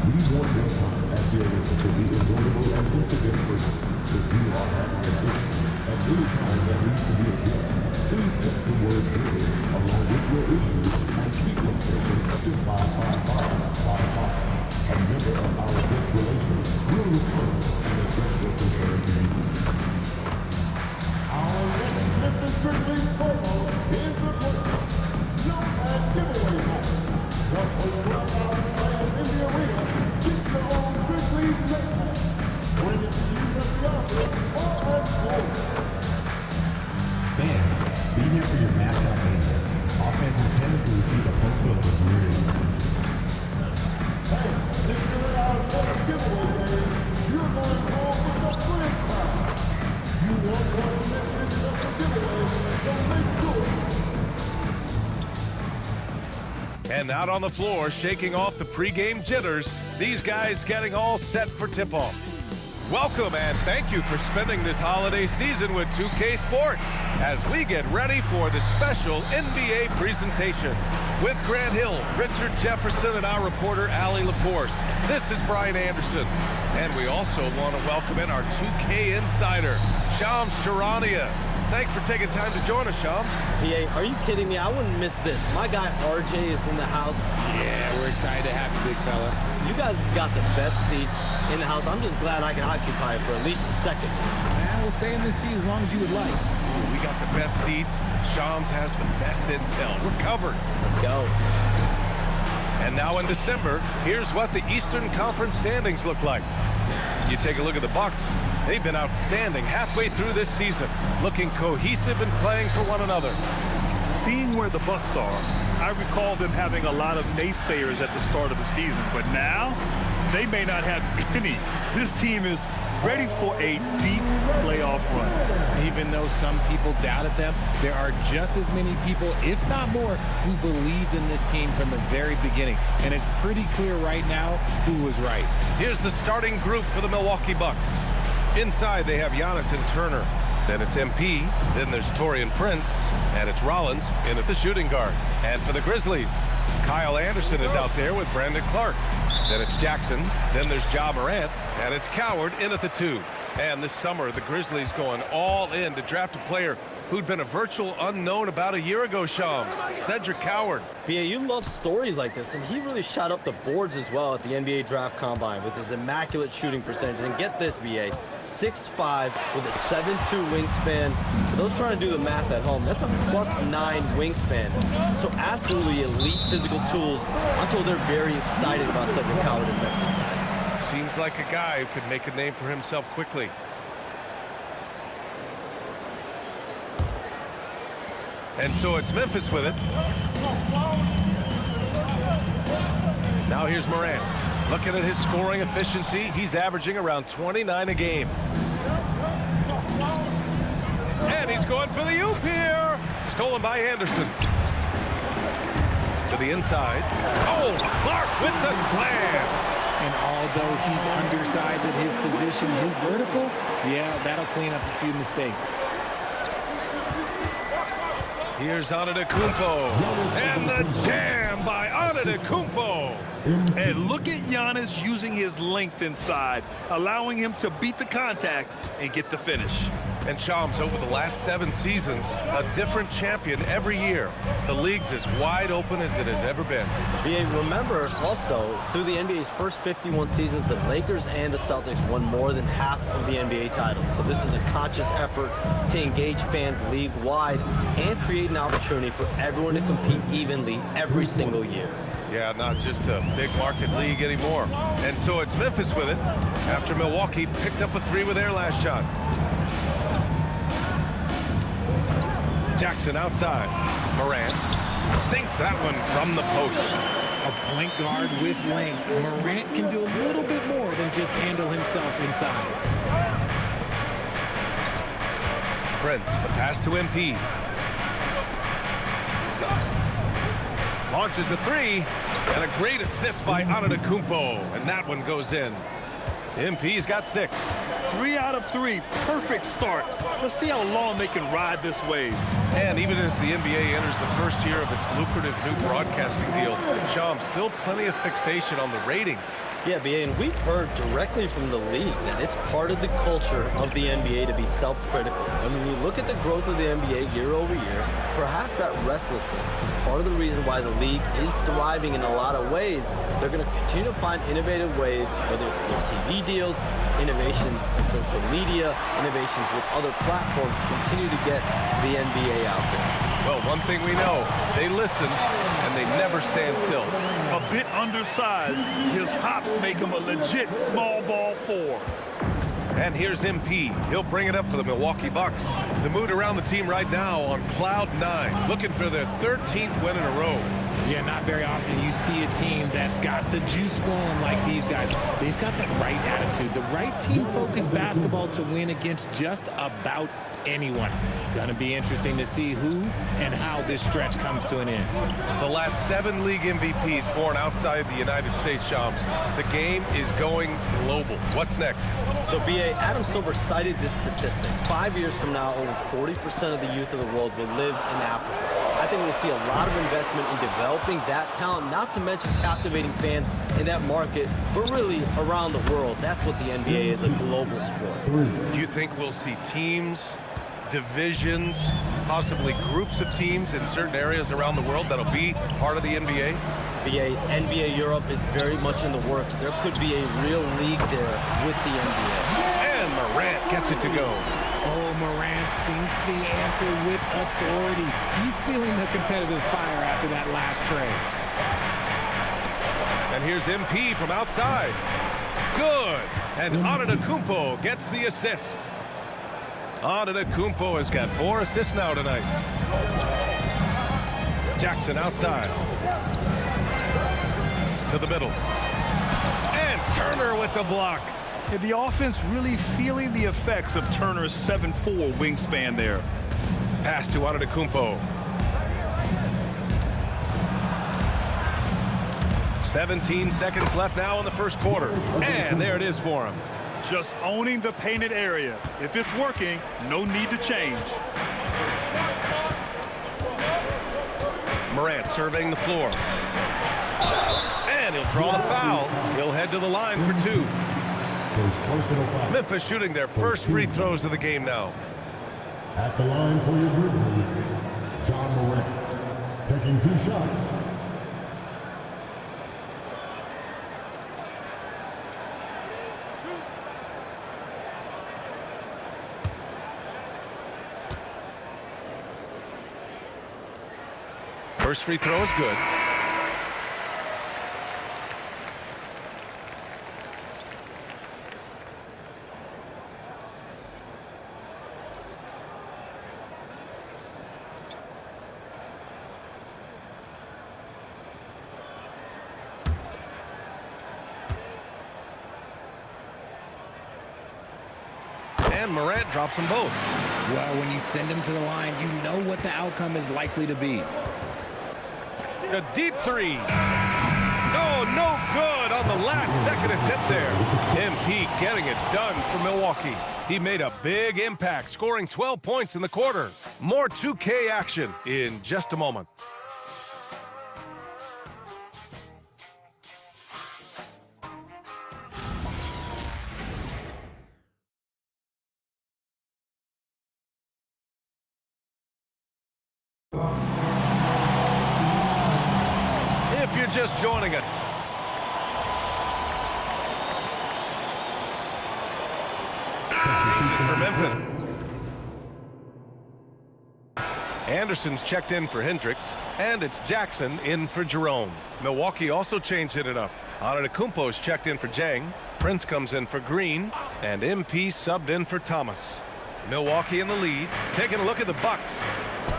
We want your time at the arena to be enjoyable and incident-free. If you are having a good time at any time that needs to be addressed, please text the word "Grizzlies" along with your issues and seek location to 55555. A member of our guest relations will respond and address your concern immediately. Our next Memphis Grizzlies promo is reported. Known as Giveaway Night. What was 12,000 players in the arena? Get your own Grizzlies next. Bring it to you at the office or at home. Fans, be here for your mascot later. Offense intends to receive a poster of the Grizzlies. Hey, if you're at our next giveaway game, you're going home with the Grizz Crown. You won't want to miss this special giveaway, so make sure. And out on the floor, shaking off the pregame jitters, these guys getting all set for tip-off. Welcome and thank you for spending this holiday season with 2K Sports as we get ready for the special NBA presentation. With Grant Hill, Richard Jefferson, and our reporter, Allie LaForce. This is Brian Anderson. And we also want to welcome in our 2K insider, Shams Charania. Thanks for taking time to join us, Shams. PA, are you kidding me? I wouldn't miss this. My guy RJ is in the house. Yeah, we're excited to have you, big fella. You guys got the best seats in the house. I'm just glad I can occupy it for at least a second. Man, we'll stay in this seat as long as you would like. Ooh, we got the best seats. Shams has the best intel. We're covered. Let's go. And now in December, here's what the Eastern Conference standings look like. You take a look at the Bucks. They've been outstanding halfway through this season, looking cohesive and playing for one another. Seeing where the Bucks are, I recall them having a lot of naysayers at the start of the season, but now they may not have any. This team is ready for a deep playoff run. Even though some people doubted them, there are just as many people, if not more, who believed in this team from the very beginning. And it's pretty clear right now who was right. Here's the starting group for the Milwaukee Bucks. Inside, they have Giannis and Turner. Then it's MP, then there's Taurean Prince, and it's Rollins in at the shooting guard. And for the Grizzlies, Kyle Anderson is out there with Brandon Clark. Then it's Jackson, then there's Ja Morant, and it's Coward in at the 2. And this summer, the Grizzlies going all in to draft a player who'd been a virtual unknown about a year ago, Shams, Cedric Coward. BA, you love stories like this, and he really shot up the boards as well at the NBA Draft Combine with his immaculate shooting percentage. And get this, BA, 6'5" with a 7'2" wingspan. For those trying to do the math at home, that's a +9 wingspan. So absolutely elite physical tools. I'm told they're very excited about Cedric Coward in Memphis, guys. Seems like a guy who could make a name for himself quickly. And so it's Memphis with it. Now here's Morant. Looking at his scoring efficiency, he's averaging around 29 a game. And he's going for the oop here. Stolen by Anderson. To the inside. Oh, Clark with the slam. And although he's undersized at his position, his vertical, yeah, that'll clean up a few mistakes. Here's Antetokounmpo, and the jam by Antetokounmpo. And look at Giannis using his length inside, allowing him to beat the contact and get the finish. And Shams, over the last 7 seasons, a different champion every year. The league's as wide open as it has ever been. BA, remember also, through the NBA's first 51 seasons, the Lakers and the Celtics won more than half of the NBA titles. So this is a conscious effort to engage fans league-wide and create an opportunity for everyone to compete evenly every single year. Yeah, not just a big market league anymore. And so it's Memphis with it after Milwaukee picked up a 3 with their last shot. Jackson outside. Morant sinks that one from the post. A point guard with length. Morant can do a little bit more than just handle himself inside. Prince, the pass to MP. Launches a 3. And a great assist by Antetokounmpo, and that one goes in. MP's got 6. 3 out of 3. Perfect start. Let's see how long they can ride this wave. And even as the NBA enters the first year of its lucrative new broadcasting deal, Sean, still plenty of fixation on the ratings. Yeah, BA, and we've heard directly from the league that it's part of the culture of the NBA to be self-critical. I mean, you look at the growth of the NBA year over year, perhaps that restlessness is part of the reason why the league is thriving in a lot of ways. They're going to continue to find innovative ways, whether it's their TV deals, innovations in social media, innovations with other platforms to continue to get the NBA out there. Well, one thing we know, they listen and they never stand still. A bit undersized, his hops make him a legit small ball 4. And here's MP. He'll bring it up for the Milwaukee Bucks. The mood around the team right now on cloud 9, looking for their 13th win in a row. Yeah, not very often you see a team that's got the juice flowing like these guys. They've got the right attitude, the right team-focused basketball to win against just about anyone. Gonna be interesting to see who and how this stretch comes to an end. The last 7 league MVPs born outside the United States, Shams. The game is going global. What's next? So, BA, Adam Silver cited this statistic. 5 years from now, over 40% of the youth of the world will live in Africa. I think we'll see a lot of investment in developing that talent, not to mention captivating fans in that market, but really around the world. That's what the NBA is, a global sport. Do you think we'll see teams, divisions, possibly groups of teams in certain areas around the world that'll be part of the NBA? BA, NBA Europe is very much in the works. There could be a real league there with the NBA. And Morant gets it to go. Oh, Morant sinks the answer with authority. He's feeling the competitive fire after that last trade. And here's MP from outside. Good. And Antetokounmpo gets the assist. Antetokounmpo has got 4 assists now tonight. Jackson outside. To the middle. And Turner with the block. And the offense really feeling the effects of Turner's 7'4" wingspan there. Pass to Antetokounmpo. 17 seconds left now in the first quarter. And there it is for him. Just owning the painted area. If it's working, no need to change. Morant surveying the floor. And he'll draw the foul. He'll head to the line for 2. Memphis shooting their first free throws of the game now. At the line for your Grizzlies, John Morant, taking 2 shots. First free throw is good. And Morant drops them both. Well, when you send him to the line, you know what the outcome is likely to be. A deep 3. Oh, no good on the last second attempt there. MP getting it done for Milwaukee. He made a big impact, scoring 12 points in the quarter. More 2K action in just a moment. If you're just joining us, for Memphis. Anderson's checked in for Hendricks, and it's Jackson in for Jerome. Milwaukee also changed it up. Antetokounmpo's checked in for Jang. Prince comes in for Green, and MP subbed in for Thomas. Milwaukee in the lead. Taking a look at the Bucks.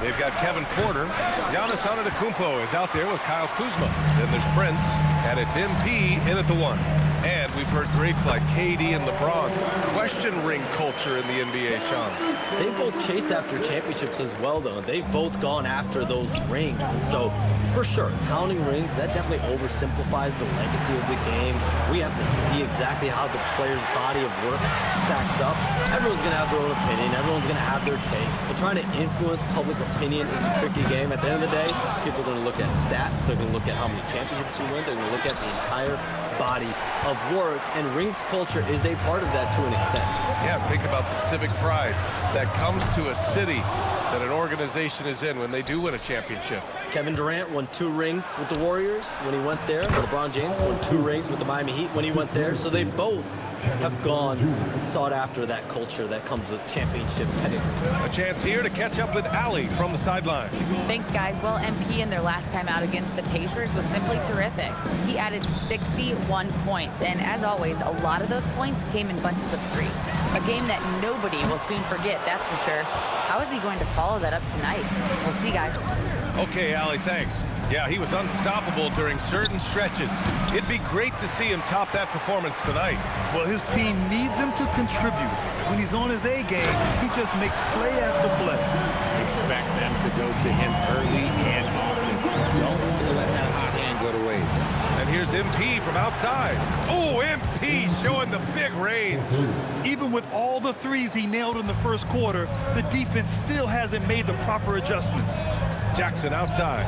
They've got Kevin Porter. Giannis Antetokounmpo is out there with Kyle Kuzma. Then there's Prince, and it's MP in at the 1. And we've heard greats like KD and LeBron question ring culture in the NBA, Sean. They both chased after championships as well, though. They've both gone after those rings. And so, for sure, counting rings, that definitely oversimplifies the legacy of the game. We have to see exactly how the player's body of work stacks up. Everyone's going to have their own opinion. Everyone's going to have their take. But trying to influence public opinion is a tricky game. At the end of the day, people are going to look at stats. They're going to look at how many championships you win. They're going to look at the entire body of work, and rings culture is a part of that to an extent. Yeah, think about the civic pride that comes to a city that an organization is in when they do win a championship. Kevin Durant won 2 rings with the Warriors when he went there. LeBron James won 2 rings with the Miami Heat when he went there. So they both have gone and sought after that culture that comes with championship pedigree. A chance here to catch up with Allie from the sideline. Thanks, guys. Well, MP in their last time out against the Pacers was simply terrific. He added 61 points, and as always, a lot of those points came in bunches of 3. A game that nobody will soon forget, that's for sure. How is he going to follow that up tonight? We'll see, guys. Okay, Allie, thanks. Yeah, he was unstoppable during certain stretches. It'd be great to see him top that performance tonight. Well, his team needs him to contribute. When he's on his A game, he just makes play after play. Expect them to go to him early and often. Don't want to let that hot hand go to waste. And here's MP from outside. Oh, MP showing the big range. Even with all the threes he nailed in the first quarter, the defense still hasn't made the proper adjustments. Jackson outside.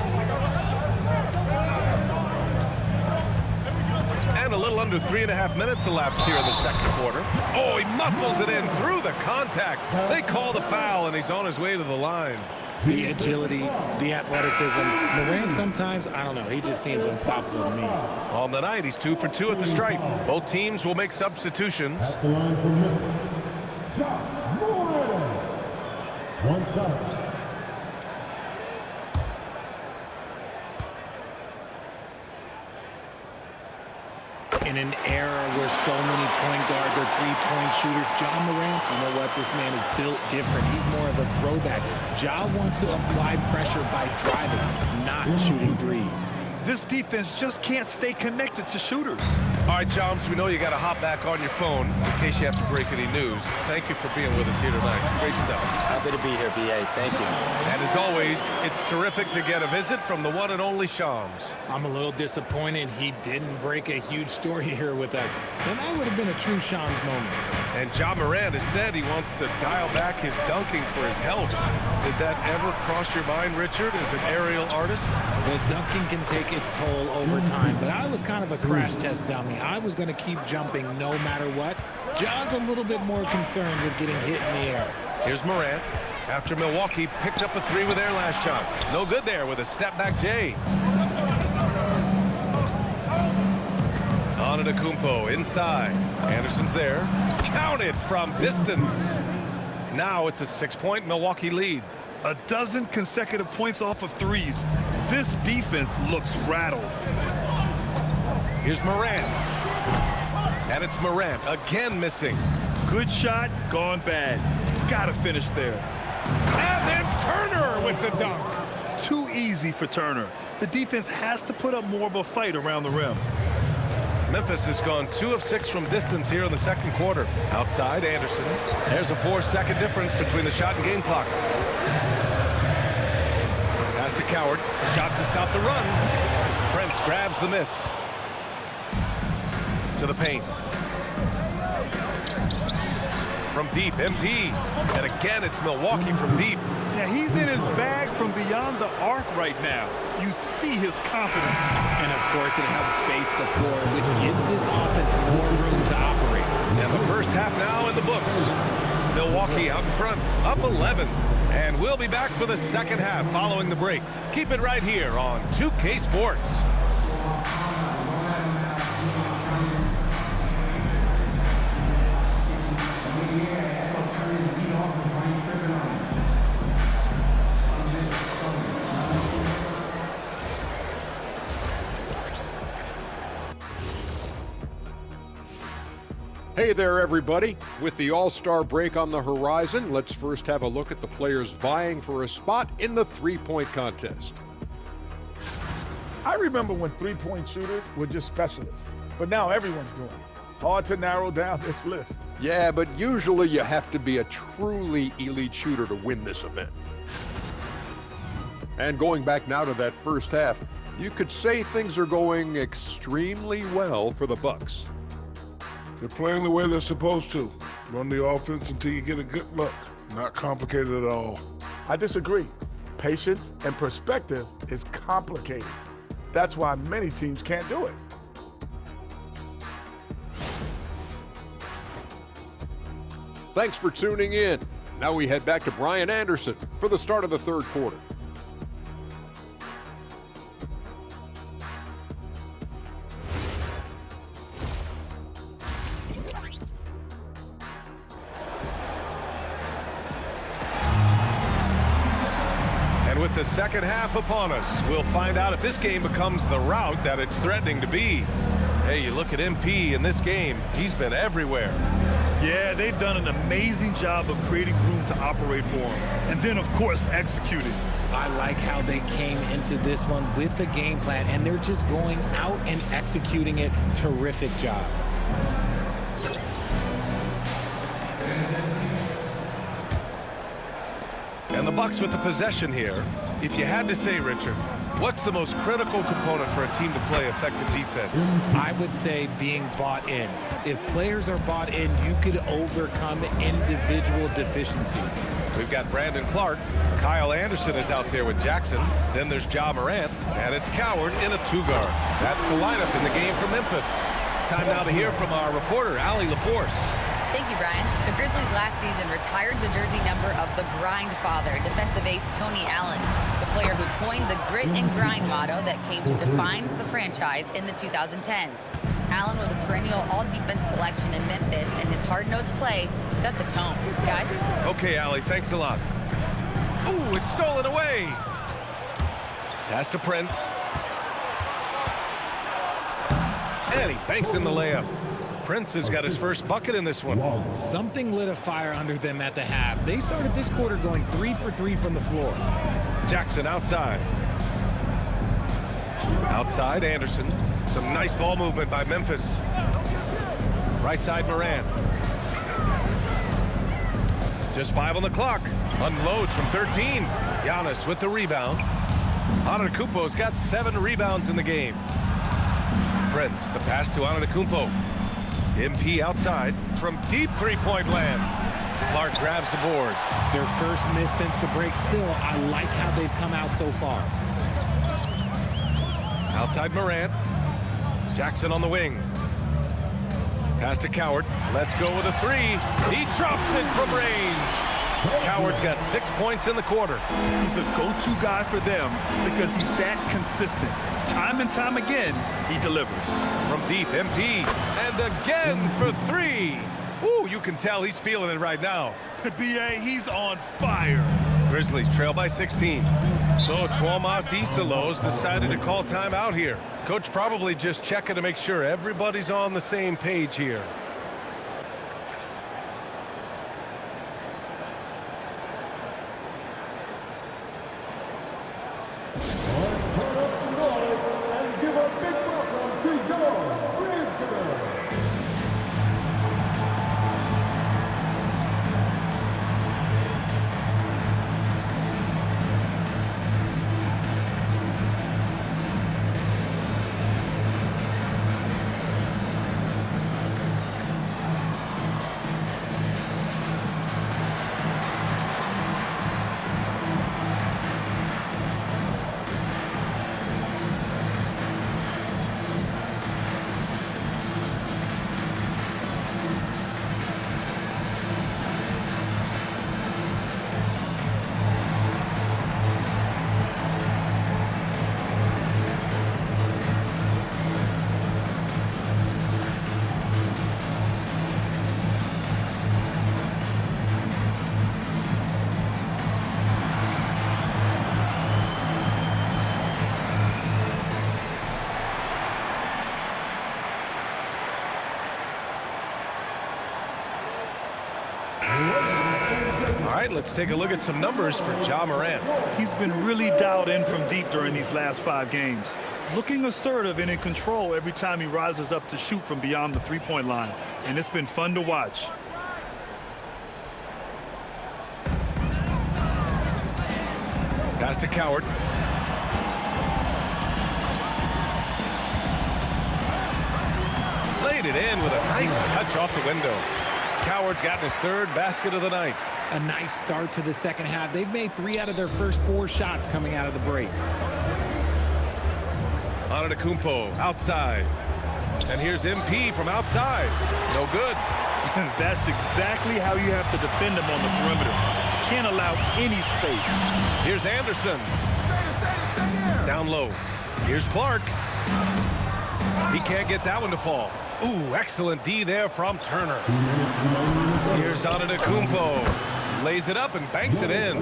And a little under 3.5 minutes elapsed here in the second quarter. Oh, he muscles it in through the contact. They call the foul, and he's on his way to the line. The agility, the athleticism. Morant sometimes, I don't know, he just seems unstoppable to me. On the night, he's 2 for 2 at the stripe. Both teams will make substitutions. At the line for Memphis, Josh Moore. One side. In an era where so many point guards are three-point shooters, Ja Morant, you know what? This man is built different. He's more of a throwback. Ja wants to apply pressure by driving, not shooting threes. This defense just can't stay connected to shooters. All right, Joms, we know you got to hop back on your phone in case you have to break any news. Thank you for being with us here tonight. Great stuff. Happy to be here, BA. Thank you. And as always, it's terrific to get a visit from the one and only Shams. I'm a little disappointed he didn't break a huge story here with us. And that would have been a true Shams moment. And Ja Morant has said he wants to dial back his dunking for his health. Did that ever cross your mind, Richard, as an aerial artist? Well, dunking can take its toll over time, but I was kind of a crash test dummy. I was going to keep jumping no matter what. Ja's a little bit more concerned with getting hit in the air. Here's Morant. After Milwaukee picked up a 3 with their last shot. No good there with a step-back J. Antetokounmpo inside. Anderson's there. Counted from distance. Now it's a 6-point Milwaukee lead. A dozen consecutive points off of threes. This defense looks rattled. Here's Morant. And it's Morant again missing. Good shot, gone bad. Gotta finish there. And then Turner with the dunk. Too easy for Turner. The defense has to put up more of a fight around the rim. Memphis has gone 2 of 6 from distance here in the second quarter. Outside, Anderson. There's a 4-second difference between the shot and game clock. Pass to Coward. Shot to stop the run. Prince grabs the miss. To the paint. From deep, MP. And again, it's Milwaukee from deep. Yeah, he's in his bag from beyond the arc right now. You see his confidence. And of course, it helps space the floor, which gives this offense more room to operate. And the first half now in the books. Milwaukee out in front, up 11. And we'll be back for the second half following the break. Keep it right here on 2K Sports. Hey there, everybody. With the All-Star break on the horizon, let's first have a look at the players vying for a spot in the three-point contest. I remember when three-point shooters were just specialists, but now everyone's doing it. Hard to narrow down this list. Yeah, but usually you have to be a truly elite shooter to win this event. And going back now to that first half, you could say things are going extremely well for the Bucks. They're playing the way they're supposed to. Run the offense until you get a good look. Not complicated at all. I disagree. Patience and perspective is complicated. That's why many teams can't do it. Thanks for tuning in. Now we head back to Brian Anderson for the start of the third quarter. And with the second half upon us, we'll find out if this game becomes the rout that it's threatening to be. Hey, you look at MP in this game, he's been everywhere. Yeah, they've done an amazing job of creating room to operate for him. And then, of course, executing. I like how they came into this one with a game plan, and they're just going out and executing it. Terrific job. And the Bucks with the possession here. If you had to say, Richard, what's the most critical component for a team to play effective defense? I would say being bought in. If players are bought in, you could overcome individual deficiencies. We've got Brandon Clark. Kyle Anderson is out there with Jackson. Then there's Ja Morant, and it's Coward in a two-guard. That's the lineup in the game for Memphis. Time now to hear from our reporter, Allie LaForce. Thank you, Brian. The Grizzlies last season retired the jersey number of the grind father, defensive ace Tony Allen, the player who coined the grit and grind motto that came to define the franchise in the 2010s. Allen was a perennial all-defense selection in Memphis, and his hard-nosed play set the tone. Guys? Okay, Allie, thanks a lot. Ooh, it's stolen away. Pass to Prince. And he banks in the layup. Prince has got his first bucket in this one. Something lit a fire under them at the half. They started this quarter going 3 for 3 from the floor. Jackson outside. Outside, Anderson. Some nice ball movement by Memphis. Right side, Morant. Just 5 on the clock. Unloads from 13. Giannis with the rebound. Antetokounmpo's got 7 rebounds in the game. Prince, the pass to Antetokounmpo. MP outside from deep three-point land. Clark grabs the board. Their first miss since the break. Still, I like how they've come out so far. Outside Morant. Jackson on the wing. Pass to Coward. Let's go with a 3. He drops it from range. Coward's got 6 points in the quarter. He's a go-to guy for them because he's that consistent. Time and time again, he delivers. From deep, MP. And again for 3. Ooh, you can tell he's feeling it right now. B.A., he's on fire. Grizzlies trail by 16. So Tuomas Isalos decided to call timeout here. Coach probably just checking to make sure everybody's on the same page here. All right, let's take a look at some numbers for Ja Morant. He's been really dialed in from deep during these last 5 games. Looking assertive and in control every time he rises up to shoot from beyond the three-point line. And it's been fun to watch. Pass to Coward. Laid it in with a nice touch off the window. Coward's gotten his 3rd basket of the night. A nice start to the second half. They've made 3 out of their first 4 shots coming out of the break. Antetokounmpo outside. And here's MP from outside. No good. That's exactly how you have to defend him on the perimeter. Can't allow any space. Here's Anderson. Down low. Here's Clark. He can't get that one to fall. Ooh, excellent D there from Turner. Here's Antetokounmpo. Lays it up and banks it in.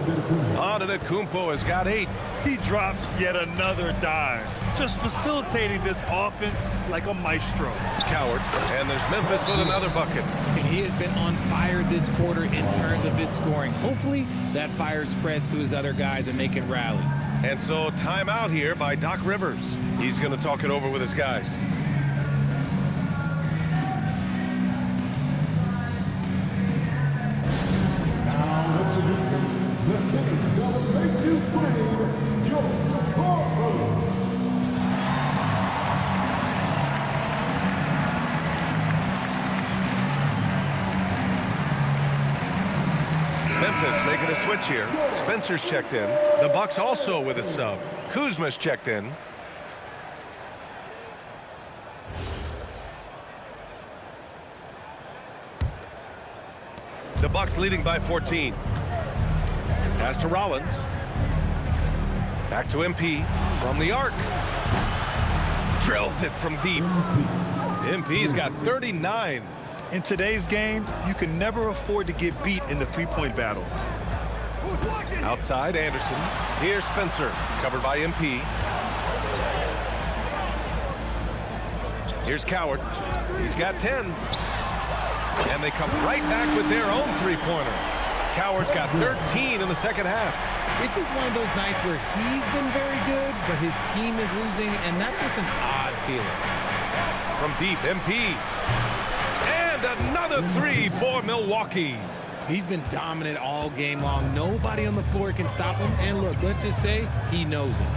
Antetokounmpo has got 8. He drops yet another dime. Just facilitating this offense like a maestro. Coward. And there's Memphis with another bucket. And he has been on fire this quarter in terms of his scoring. Hopefully that fire spreads to his other guys and they can rally. And so timeout here by Doc Rivers. He's going to talk it over with his guys. Memphis making a switch here. Spencer's checked in. The Bucks also with a sub. Kuzma's checked in. The Bucks leading by 14. Pass to Rollins. Back to MP from the arc. Drills it from deep. MP's got 39. In today's game, you can never afford to get beat in the three-point battle. Outside Anderson. Here's Spencer, covered by MP. Here's Coward. He's got 10. And they come right back with their own three-pointer. Coward's got 13 in the second half. This is one of those nights where he's been very good, but his team is losing, and that's just an odd feeling. From deep, MP. And another 3 for Milwaukee. He's been dominant all game long. Nobody on the floor can stop him. And look, let's just say he knows it.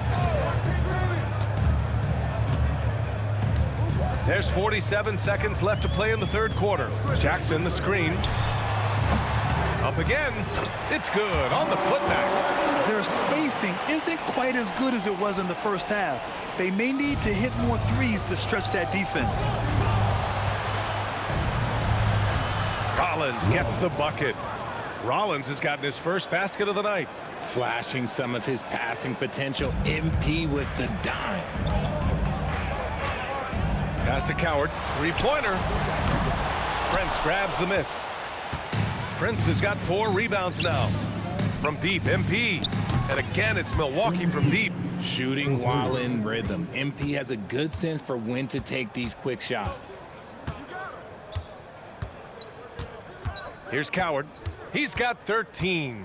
There's 47 seconds left to play in the third quarter. Jackson, the screen. Up again. It's good on the putback. Their spacing isn't quite as good as it was in the first half. They may need to hit more threes to stretch that defense. Rollins gets the bucket. Rollins has gotten his first basket of the night. Flashing some of his passing potential. MP with the dime. Pass to Coward. Three-pointer. Prince grabs the miss. Prince has got 4 rebounds now. From deep, MP. And again, it's Milwaukee from deep. Shooting while in rhythm. MP has a good sense for when to take these quick shots. Here's Coward. He's got 13.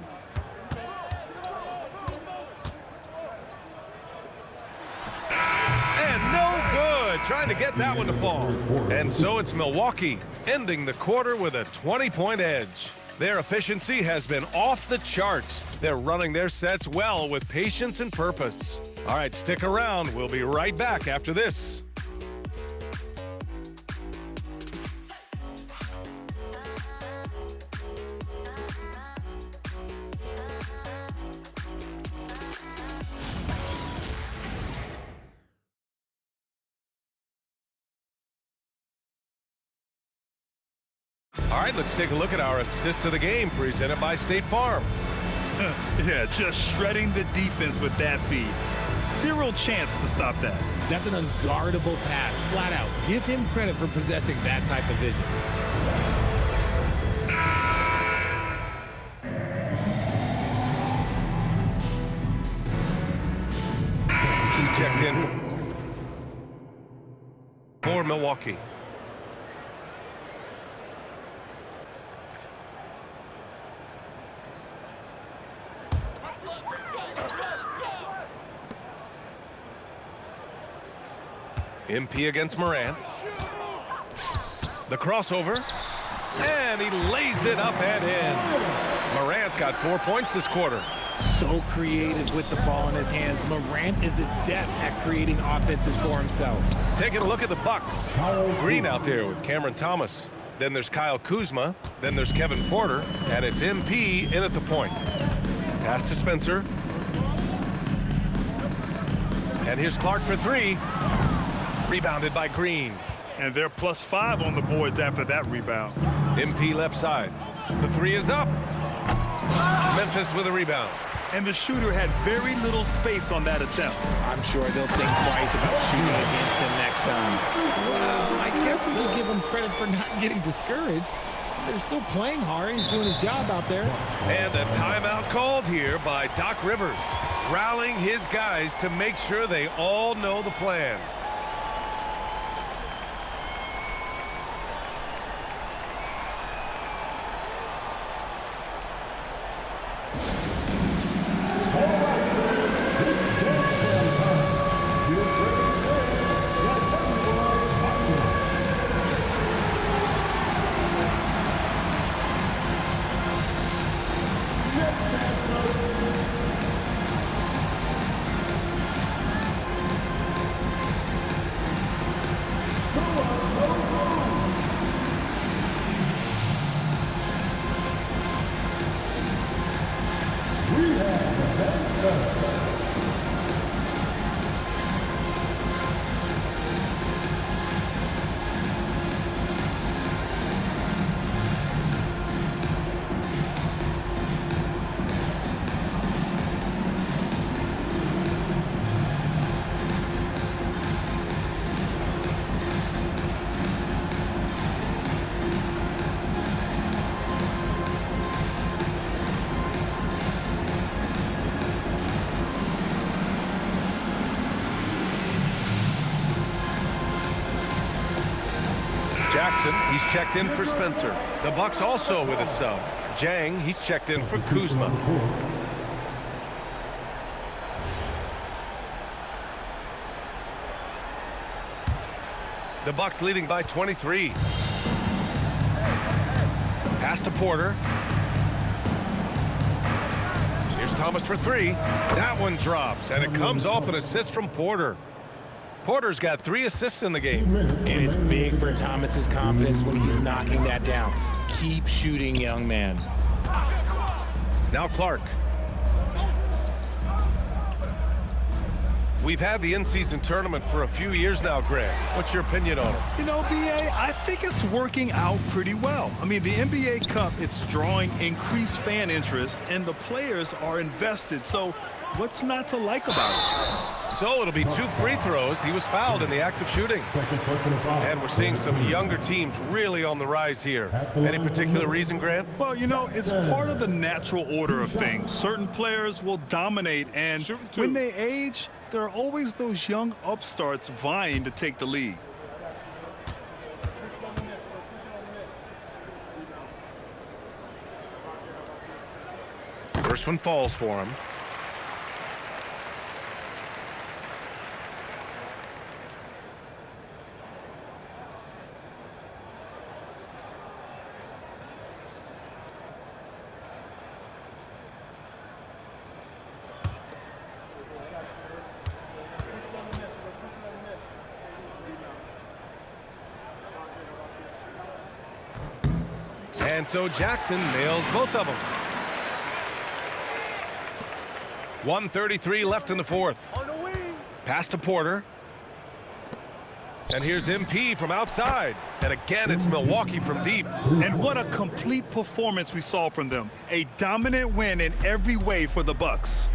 And no good. Trying to get that one to fall. And so it's Milwaukee ending the quarter with a 20-point edge. Their efficiency has been off the charts. They're running their sets well with patience and purpose. All right, stick around. We'll be right back after this. All right, let's take a look at our assist of the game presented by State Farm. Yeah, just shredding the defense with that feed. Zero chance to stop that. That's an unguardable pass, flat out. Give him credit for possessing that type of vision. He's checked in for Milwaukee. MP against Morant. The crossover. And he lays it up and in. Morant's got 4 points this quarter. So creative with the ball in his hands. Morant is adept at creating offenses for himself. Taking a look at the Bucks. Green out there with Cameron Thomas. Then there's Kyle Kuzma. Then there's Kevin Porter. And it's MP in at the point. Pass to Spencer. And here's Clark for three. Rebounded by Green. And they're +5 on the boards after that rebound. MP left side. The three is up. Memphis with a rebound. And the shooter had very little space on that attempt. I'm sure they'll think twice about shooting against him next time. Well, I guess we could give him credit for not getting discouraged. They're still playing hard. He's doing his job out there. And a timeout called here by Doc Rivers, rallying his guys to make sure they all know the plan. Jackson, he's checked in for Spencer. The Bucks also with a sub. Jang, he's checked in for Kuzma. The Bucks leading by 23. Pass to Porter. Here's Thomas for three. That one drops, and it comes off an assist from Porter. Porter's got 3 assists in the game. And it's big for Thomas's confidence when he's knocking that down. Keep shooting, young man. Now Clark. We've had the in-season tournament for a few years now, Greg. What's your opinion on it? You know, BA, I think it's working out pretty well. I mean, the NBA Cup, it's drawing increased fan interest, and the players are invested. So what's not to like about it? So it'll be 2 free throws. He was fouled in the act of shooting. And we're seeing some younger teams really on the rise here. Any particular reason, Grant? Well, you know, it's part of the natural order of things. Certain players will dominate, and when they age, there are always those young upstarts vying to take the lead. First one falls for him. And so Jackson nails both of them. 1:33 left in the fourth. Pass to Porter. And here's MP from outside. And again, it's Milwaukee from deep. And what a complete performance we saw from them. A dominant win in every way for the Bucks.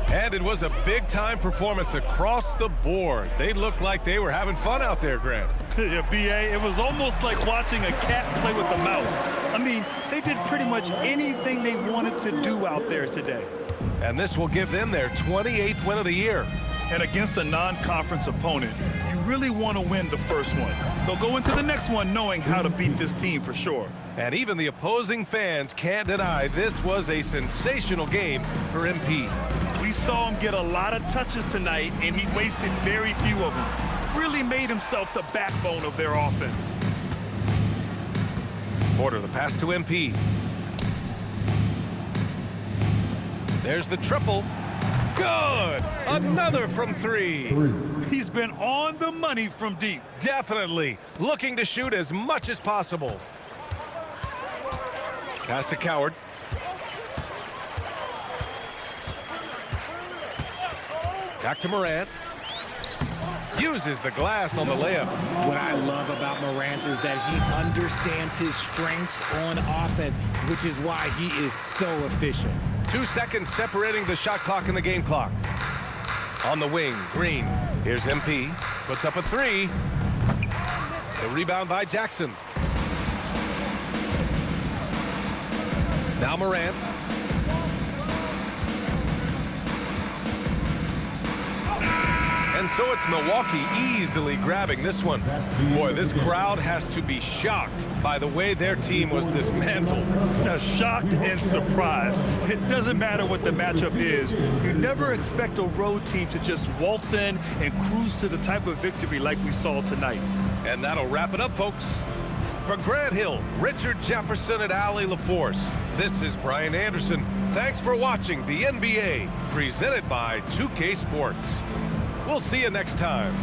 And it was a big-time performance across the board. They looked like they were having fun out there, Grant. Yeah, BA, it was almost like watching a cat play with a mouse. I mean, they did pretty much anything they wanted to do out there today. And this will give them their 28th win of the year. And against a non-conference opponent, you really want to win the first one. They'll go into the next one knowing how to beat this team for sure. And even the opposing fans can't deny this was a sensational game for MP. We saw him get a lot of touches tonight, and he wasted very few of them. Really really made himself the backbone of their offense. Porter, the pass to MP. There's the triple. Good! Another from three. He's been on the money from deep. Definitely. Looking to shoot as much as possible. Pass to Coward. Back to Morant. Uses the glass on the layup. What I love about Morant is that he understands his strengths on offense, which is why he is so efficient. 2 seconds separating the shot clock and the game clock. On the wing, Green. Here's MP. Puts up a three. The rebound by Jackson. Now Morant. And so it's Milwaukee easily grabbing this one. Boy, this crowd has to be shocked by the way their team was dismantled. Now, shocked and surprised. It doesn't matter what the matchup is. You never expect a road team to just waltz in and cruise to the type of victory like we saw tonight. And that'll wrap it up, folks. For Grant Hill, Richard Jefferson, and Allie LaForce, this is Brian Anderson. Thanks for watching the NBA, presented by 2K Sports. We'll see you next time.